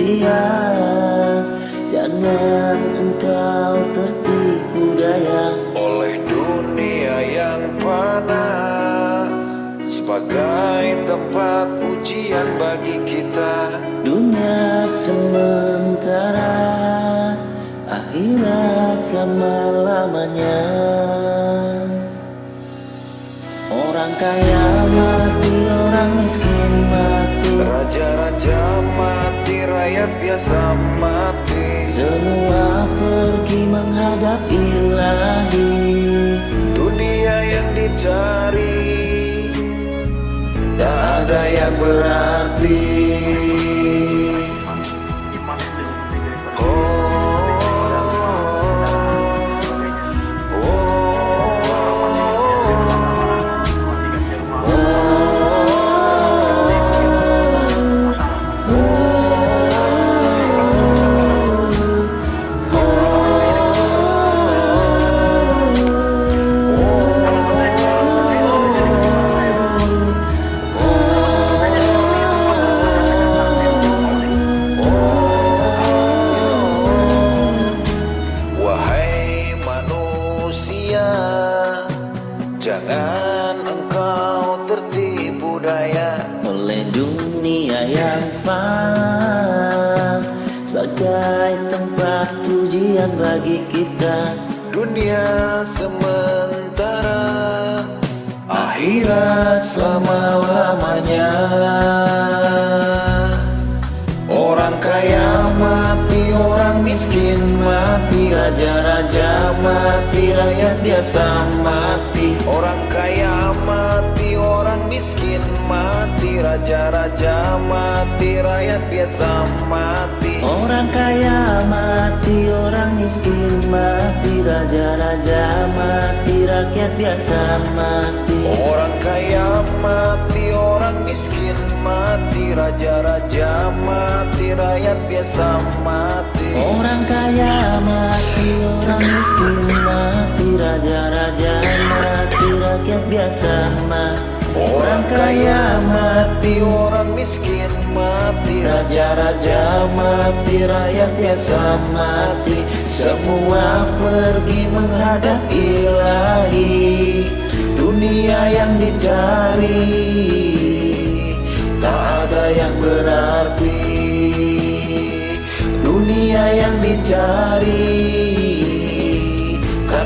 manusia, jangan engkau tertipu daya oleh dunia yang fana sebagai tempat ujian bagi kita. Dunia sementara, akhirat selama-lamanya. Orang kaya mati, orang miskin mati, Raja-raja mati, rakyat biasa mati. semua pergi menghadap ilahi. Dunia yang dicari tak ada yang berarti. Jangan engkau tertipu daya Oleh dunia yang fana sebagai tempat ujian bagi kita. Dunia sementara, akhirat selama-lamanya. Orang kaya mati, orang miskin mati, raja-raja mati, rakyat biasa mati. Orang kaya mati, orang miskin mati, raja-raja mati, rakyat biasa mati. Orang kaya mati, orang miskin mati, raja-raja mati, rakyat biasa mati. Orang kaya mati, orang miskin mati, raja-raja mati, rakyat biasa mati. Orang kaya mati, orang miskin mati, raja-raja mati, rakyat biasa mati. Orang kaya mati, orang miskin mati, raja-raja mati, rakyat biasa mati. Semua pergi menghadap ilahi. Dunia yang dicari tak ada yang berarti. Dunia yang dicari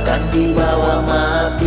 takkan dibawa mati.